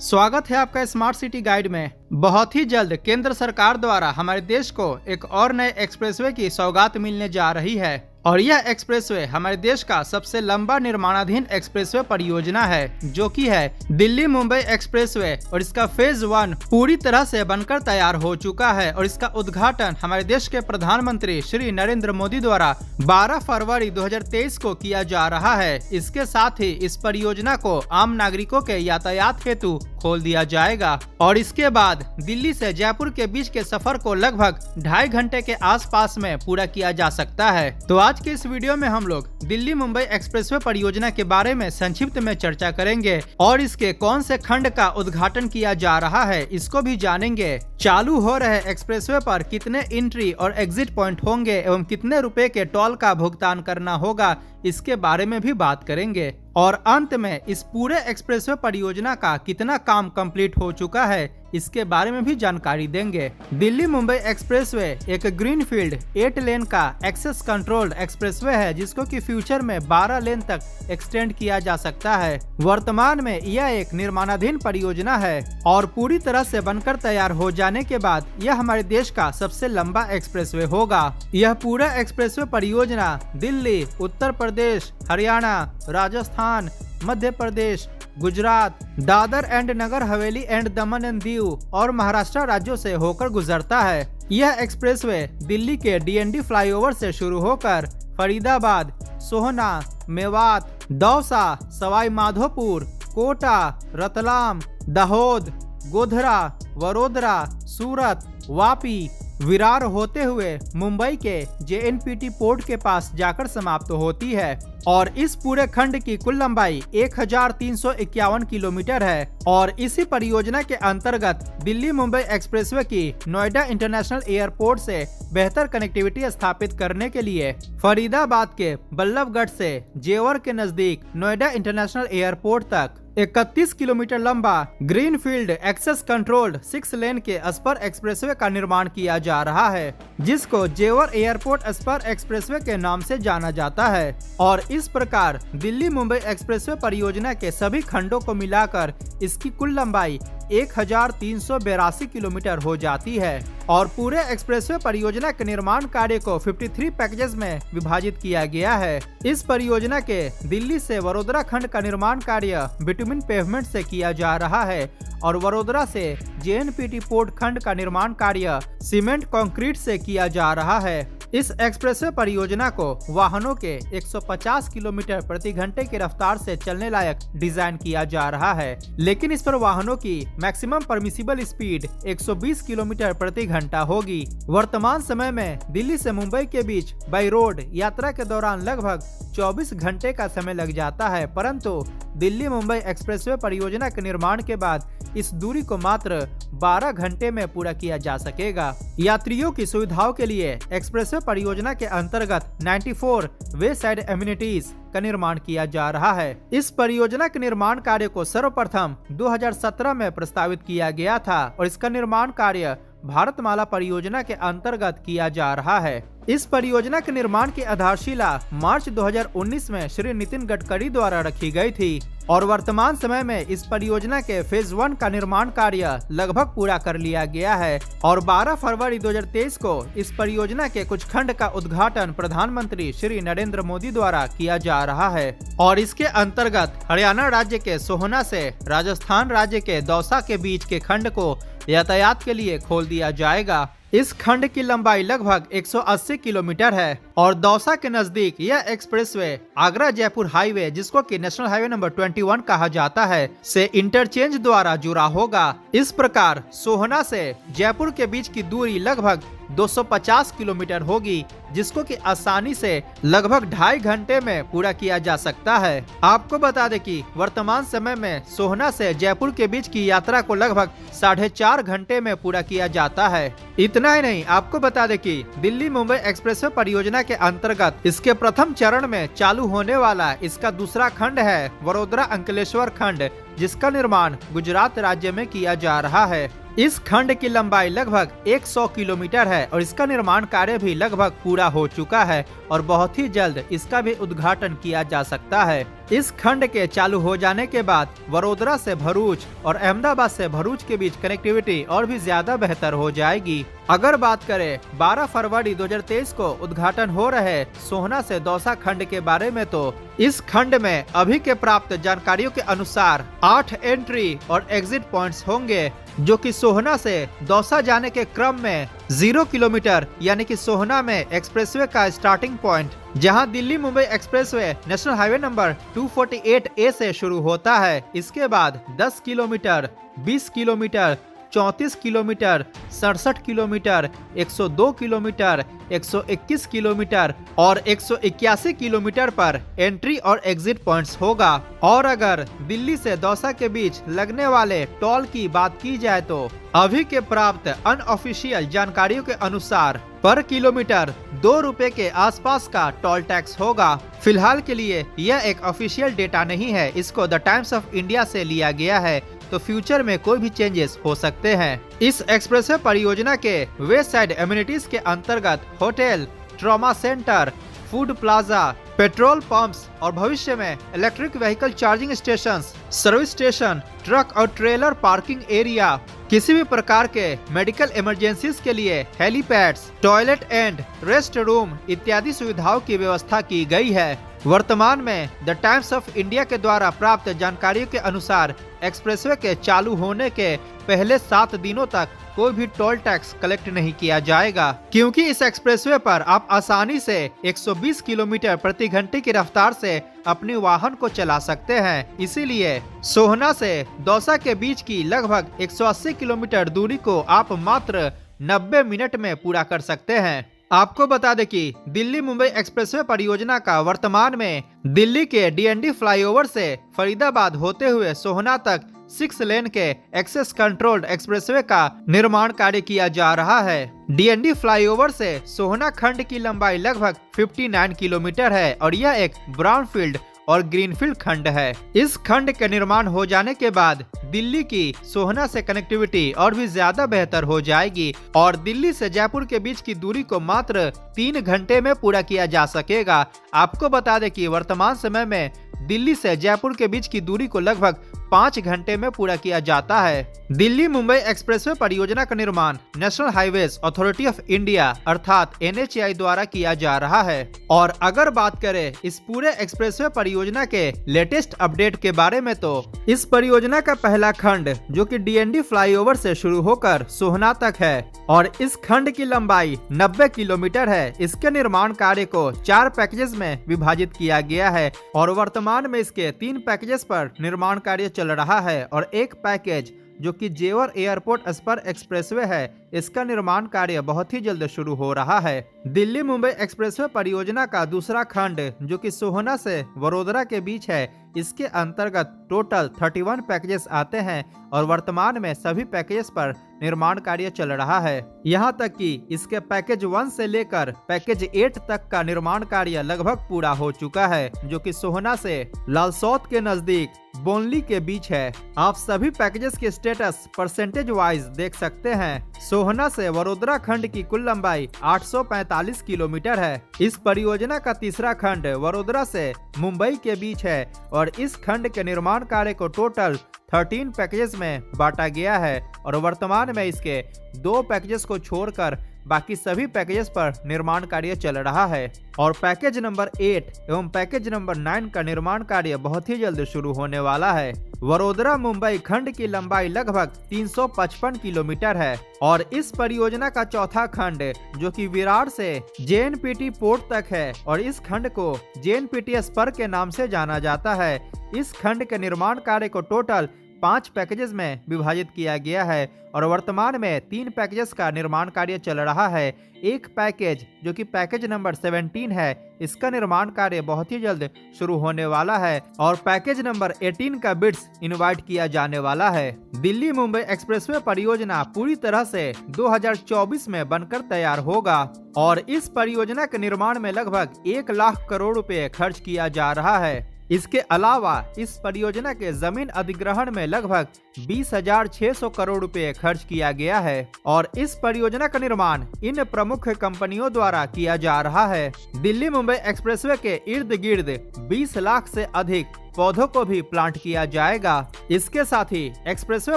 स्वागत है आपका स्मार्ट सिटी गाइड में। बहुत ही जल्द केंद्र सरकार द्वारा हमारे देश को एक और नए एक्सप्रेसवे की सौगात मिलने जा रही है और यह एक्सप्रेसवे हमारे देश का सबसे लंबा निर्माणाधीन एक्सप्रेसवे परियोजना है, जो कि है दिल्ली मुंबई एक्सप्रेसवे। और इसका फेज 1 पूरी तरह से बनकर तैयार हो चुका है और इसका उद्घाटन हमारे देश के प्रधानमंत्री श्री नरेंद्र मोदी द्वारा 12 फरवरी 2023 को किया जा रहा है। इसके साथ ही इस परियोजना को आम नागरिकों के यातायात हेतु खोल दिया जाएगा और इसके बाद दिल्ली से जयपुर के बीच के सफर को लगभग 2.5 घंटे के आसपास में पूरा किया जा सकता है। तो आज के इस वीडियो में हम लोग दिल्ली मुंबई एक्सप्रेसवे परियोजना के बारे में संक्षिप्त में चर्चा करेंगे और इसके कौन से खंड का उद्घाटन किया जा रहा है इसको भी जानेंगे। चालू हो रहे एक्सप्रेसवे पर कितने एंट्री और एग्जिट पॉइंट होंगे एवं कितने रुपए के टोल का भुगतान करना होगा इसके बारे में भी बात करेंगे और अंत में इस पूरे एक्सप्रेसवे परियोजना का कितना काम कंप्लीट हो चुका है इसके बारे में भी जानकारी देंगे। दिल्ली मुंबई एक्सप्रेसवे एक ग्रीनफील्ड 8 लेन का एक्सेस कंट्रोल्ड एक्सप्रेसवे है, जिसको कि फ्यूचर में 12 लेन तक एक्सटेंड किया जा सकता है। वर्तमान में यह एक निर्माणाधीन परियोजना है और पूरी तरह से बनकर तैयार हो जाने के बाद यह हमारे देश का सबसे लंबा एक्सप्रेसवे होगा। यह पूरा एक्सप्रेसवे परियोजना Delhi, Uttar Pradesh, Haryana, Rajasthan, Madhya Pradesh, Gujarat, Dadar and Nagar Haveli and Daman and Diu और महाराष्ट्र राज्यों से होकर गुजरता है। यह एक्सप्रेसवे दिल्ली के डीएनडी फ्लाईओवर से शुरू होकर फरीदाबाद, सोहना, मेवात, दौसा, सवाई माधोपुर, कोटा, रतलाम, दाहोद, गोधरा, वडोदरा, सूरत, वापी, विरार होते हुए मुंबई के जेएनपीटी पोर्ट के पास जाकर समाप्त होती है और इस पूरे खंड की कुल लंबाई 1351 किलोमीटर है। और इसी परियोजना के अंतर्गत दिल्ली मुंबई एक्सप्रेसवे की नोएडा इंटरनेशनल एयरपोर्ट से बेहतर कनेक्टिविटी स्थापित करने के लिए फरीदाबाद के बल्लभगढ़ से जेवर के नजदीक नोएडा इंटरनेशनल एयरपोर्ट तक 31 किलोमीटर लंबा ग्रीनफील्ड एक्सेस कंट्रोल्ड 6 लेन के स्पर एक्सप्रेसवे का निर्माण किया जा रहा है, जिसको जेवर एयरपोर्ट स्पर एक्सप्रेसवे के नाम से जाना जाता है। और इस प्रकार दिल्ली मुंबई एक्सप्रेसवे परियोजना के सभी खंडों को मिलाकर इसकी कुल लंबाई 1382 किलोमीटर हो जाती है और पूरे एक्सप्रेसवे परियोजना के निर्माण कार्य को 53 पैकेजेस में विभाजित किया गया है। इस परियोजना के दिल्ली से वडोदरा खंड का निर्माण कार्य बिटुमिन पेवमेंट से किया जा रहा है और वडोदरा से जेएनपीटी पोर्ट खंड का निर्माण कार्य सीमेंट कंक्रीट से किया जा रहा है। इस एक्सप्रेसवे परियोजना को वाहनों के 150 किलोमीटर प्रति घंटे की रफ्तार से चलने लायक डिजाइन किया जा रहा है, लेकिन इस पर वाहनों की मैक्सिमम परमिसिबल स्पीड 120 किलोमीटर प्रति घंटा होगी। वर्तमान समय में दिल्ली से मुंबई के बीच बाई रोड यात्रा के दौरान लगभग 24 घंटे का समय लग जाता है, परंतु दिल्ली मुंबई एक्सप्रेसवे परियोजना के निर्माण के बाद इस दूरी को मात्र 12 घंटे में पूरा किया जा सकेगा। यात्रियों की सुविधाओं के लिए एक्सप्रेसवे परियोजना के अंतर्गत 94 वे साइड एमिनिटीज का निर्माण किया जा रहा है। इस परियोजना के निर्माण कार्य को सर्वप्रथम 2017 में प्रस्तावित किया गया था और इसका निर्माण कार्य भारतमाला परियोजना के अंतर्गत किया जा रहा है। इस परियोजना के निर्माण की आधारशिला मार्च 2019 में श्री नितिन गडकरी द्वारा रखी गई थी और वर्तमान समय में इस परियोजना के फेज 1 का निर्माण कार्य लगभग पूरा कर लिया गया है और 12 फरवरी 2023 को इस परियोजना के कुछ खंड का उद्घाटन प्रधानमंत्री श्री नरेंद्र मोदी द्वारा किया जा रहा है। और इसके अंतर्गत हरियाणा राज्य के सोहना से राजस्थान राज्य के दौसा के बीच के खंड को यातायात के लिए खोल दिया जाएगा। इस खंड की लंबाई लगभग 180 किलोमीटर है और दौसा के नजदीक यह एक्सप्रेसवे आगरा जयपुर हाईवे, जिसको कि नेशनल हाईवे नंबर 21 कहा जाता है, से इंटरचेंज द्वारा जुड़ा होगा। इस प्रकार सोहना से जयपुर के बीच की दूरी लगभग 250 किलोमीटर होगी, जिसको कि आसानी से लगभग 2.5 घंटे में पूरा किया जा सकता है। आपको बता दें कि वर्तमान समय में सोहना से जयपुर के बीच की यात्रा को लगभग 4.5 घंटे में पूरा किया जाता है। इतना ही नहीं, आपको बता दें कि दिल्ली मुंबई एक्सप्रेसवे परियोजना के अंतर्गत इसके प्रथम चरण में चालू होने वाला इसका दूसरा खंड है वडोदरा अंकलेश्वर खंड, जिसका निर्माण गुजरात राज्य में किया जा रहा है। इस खंड की लंबाई लगभग 100 किलोमीटर है और इसका निर्माण कार्य भी लगभग पूरा हो चुका है और बहुत ही जल्द इसका भी उद्घाटन किया जा सकता है। इस खंड के चालू हो जाने के बाद वडोदरा से भरूच और अहमदाबाद से भरूच के बीच कनेक्टिविटी और भी ज्यादा बेहतर हो जाएगी। अगर बात करें 12 फरवरी 2023 को उद्घाटन हो रहे सोहना से दौसा खंड के बारे में, तो इस खंड में अभी के प्राप्त जानकारियों के अनुसार 8 एंट्री और एग्जिट पॉइंट्स होंगे, जो कि सोहना से दौसा जाने के क्रम में 0 किलोमीटर यानी कि सोहना में एक्सप्रेसवे का स्टार्टिंग पॉइंट, जहां Delhi Mumbai expressway national highway number 248A से शुरू होता है। इसके बाद 10 kilometre, 20 kilometre, 34 kilometre, 67 kilometre, 102 kilometre, 121 kilometre और 181 किलोमीटर पर एंट्री और एग्जिट पॉइंट्स होगा। और अगर दिल्ली से दौसा के बीच लगने वाले टोल की बात की जाए तो अभी के प्राप्त अनऑफिशियल जानकारियों के अनुसार पर किलोमीटर 2 रुपए के आसपास का टोल टैक्स होगा। फिलहाल के लिए यह एक ऑफिशियल डेटा नहीं है, इसको द टाइम्स ऑफ इंडिया से लिया गया है, तो फ्यूचर में कोई भी चेंजेस हो सकते हैं। इस एक्सप्रेसवे परियोजना के वेस्ट साइड एमिनिटीज के अंतर्गत hotel, trauma centre, food plaza, petrol pumps और भविष्य में electric vehicle charging stations, service station, truck और ट्रेलर पार्किंग एरिया, किसी भी प्रकार के मेडिकल इमरजेंसीज के लिए helipads, toilet and rest room इत्यादि सुविधाओं की व्यवस्था की गई है। वर्तमान में द टाइम्स ऑफ इंडिया के द्वारा प्राप्त जानकारी के अनुसार एक्सप्रेसवे के चालू होने के पहले 7 दिनों तक कोई भी टोल टैक्स कलेक्ट नहीं किया जाएगा, क्योंकि इस एक्सप्रेसवे पर आप आसानी से 120 किलोमीटर प्रति घंटे की रफ्तार से अपने वाहन को चला सकते हैं। इसीलिए सोहना से दौसा के बीच की लगभग 180 किलोमीटर दूरी को आप मात्र 90 मिनट में पूरा कर सकते हैं। आपको बता दें कि दिल्ली मुंबई एक्सप्रेसवे परियोजना का वर्तमान में दिल्ली के डीएनडी फ्लाईओवर से फरीदाबाद होते हुए सोहना तक 6 लेन के एक्सेस कंट्रोल्ड एक्सप्रेसवे का निर्माण कार्य किया जा रहा है। डीएनडी फ्लाईओवर से सोहना खंड की लंबाई लगभग 59 किलोमीटर है और यह एक ब्राउनफील्ड और ग्रीनफील्ड खंड है। इस खंड के निर्माण हो जाने के बाद दिल्ली की सोहना से कनेक्टिविटी और भी ज्यादा बेहतर हो जाएगी और दिल्ली से जयपुर के बीच की दूरी को मात्र 3 घंटे में पूरा किया जा सकेगा। आपको बता दें कि वर्तमान समय में दिल्ली से जयपुर के बीच की दूरी को लगभग 5 घंटे में पूरा किया जाता है। दिल्ली मुंबई एक्सप्रेसवे परियोजना का निर्माण national highways authority of India अर्थात NHAI द्वारा किया जा रहा है। और अगर बात करें इस पूरे एक्सप्रेसवे परियोजना के लेटेस्ट अपडेट के बारे में, तो इस परियोजना का पहला खंड जो कि डीएनडी फ्लाईओवर से शुरू होकर सोहना तक है और इस खंड की लंबाई 90 किलोमीटर है। इसके निर्माण कार्य को 4 पैकेजेस में विभाजित किया गया है और वर्तमान में इसके 3 पैकेजेस पर निर्माण कार्य चल रहा है और एक पैकेज जो कि जेवर एयरपोर्ट स्पर एक्सप्रेसवे है, इसका निर्माण कार्य बहुत ही जल्द शुरू हो रहा है। दिल्ली मुंबई एक्सप्रेसवे परियोजना का दूसरा खंड जो कि सोहना से वडोदरा के बीच है, इसके अंतर्गत टोटल 31 पैकेजेस आते हैं और वर्तमान में सभी पैकेजेस पर निर्माण कार्य चल रहा है। यहां तक कि इसके पैकेज 1 से लेकर पैकेज 8 तक का निर्माण कार्य लगभग पूरा हो चुका है, जो कि सोहना से लालसौत के नजदीक बोनली के बीच है। आप सभी पैकेजेस के स्टेटस परसेंटेज वाइज देख सकते हैं। सोहना से वडोदरा खंड की कुल लंबाई 845 किलोमीटर है। इस परियोजना का तीसरा खंड वडोदरा से मुंबई के बीच है और इस खंड के निर्माण कार्य को टोटल 13 पैकेजेस में बांटा गया है और वर्तमान में इसके 2 पैकेजेस को छोड़कर बाकी सभी पैकेजेस पर निर्माण कार्य चल रहा है और पैकेज नंबर 8 एवं पैकेज नंबर 9 का निर्माण कार्य बहुत ही जल्द शुरू होने वाला है। वडोदरा मुंबई खंड की लंबाई लगभग 355 किलोमीटर है और इस परियोजना का चौथा खंड जो कि विरार से JNPT पोर्ट तक है और इस खंड को JNPT स्पर के नाम से जाना जाता है। इस खंड के निर्माण कार्य को टोटल 5 पैकेजेस में विभाजित किया गया है और वर्तमान में 3 पैकेजेस का निर्माण कार्य चल रहा है। एक पैकेज जो कि पैकेज नंबर 17 है, इसका निर्माण कार्य बहुत ही जल्द शुरू होने वाला है और पैकेज नंबर 18 का बिड्स इनवाइट किया जाने वाला है। दिल्ली मुंबई एक्सप्रेसवे परियोजना पूरी तरह से 2024 में बनकर तैयार होगा और इस परियोजना के निर्माण में लगभग 1 लाख करोड़ रुपए खर्च किया जा रहा है। इसके अलावा इस परियोजना के जमीन अधिग्रहण में लगभग 20,600 करोड़ रुपए खर्च किया गया है और इस परियोजना का निर्माण इन प्रमुख कंपनियों द्वारा किया जा रहा है। दिल्ली मुंबई एक्सप्रेसवे के इर्द गिर्द 20 लाख से अधिक पौधों को भी प्लांट किया जाएगा। इसके साथ ही एक्सप्रेसवे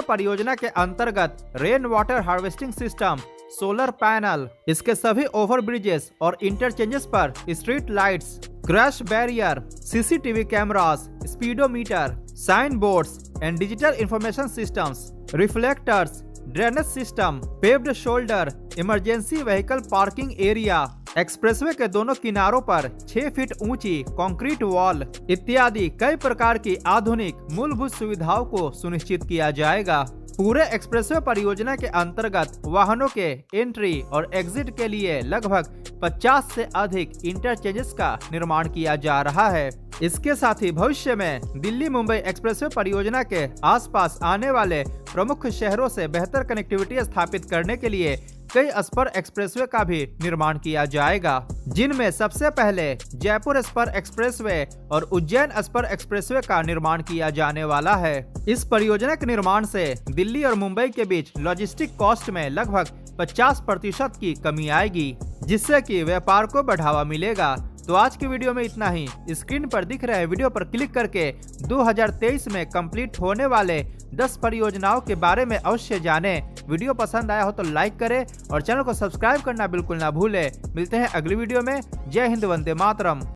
परियोजना के अंतर्गत rain water harvesting system, solar panel, इसके सभी ओवर ब्रिजेस और इंटरचेंजेस पर street lights, crash barrier, CCTV cameras, speedometer, sign boards and digital information systems, reflectors, drainage system, paved shoulder, emergency vehicle parking area, expressway के दोनों किनारों पर 6 feet ऊंची concrete wall इत्यादि कई प्रकार की आधुनिक मूलभूत सुविधाओं को सुनिश्चित किया जाएगा। पूरे एक्सप्रेसवे परियोजना के अंतर्गत वाहनों के एंट्री और एग्जिट के लिए लगभग 50 से अधिक इंटरचेंजेस का निर्माण किया जा रहा है। इसके साथ ही भविष्य में दिल्ली मुंबई एक्सप्रेसवे परियोजना के आसपास आने वाले प्रमुख शहरों से बेहतर कनेक्टिविटी स्थापित करने के लिए कई स्पर एक्सप्रेसवे का भी निर्माण किया जाएगा, जिनमें सबसे पहले जयपुर स्पर एक्सप्रेसवे और उज्जैन स्पर एक्सप्रेसवे का निर्माण किया जाने वाला है। इस परियोजना के निर्माण से दिल्ली और मुंबई के बीच लॉजिस्टिक कॉस्ट में लगभग 50% की कमी आएगी, जिससे कि व्यापार को बढ़ावा मिलेगा। तो आज की वीडियो में इतना ही। स्क्रीन पर दिख रहे वीडियो पर क्लिक करके 2023 में कंप्लीट होने वाले 10 परियोजनाओं के बारे में अवश्य जानें। वीडियो पसंद आया हो तो लाइक करें और चैनल को सब्सक्राइब करना बिल्कुल ना भूलें। मिलते हैं अगली वीडियो में। जय हिंद, वंदे मातरम।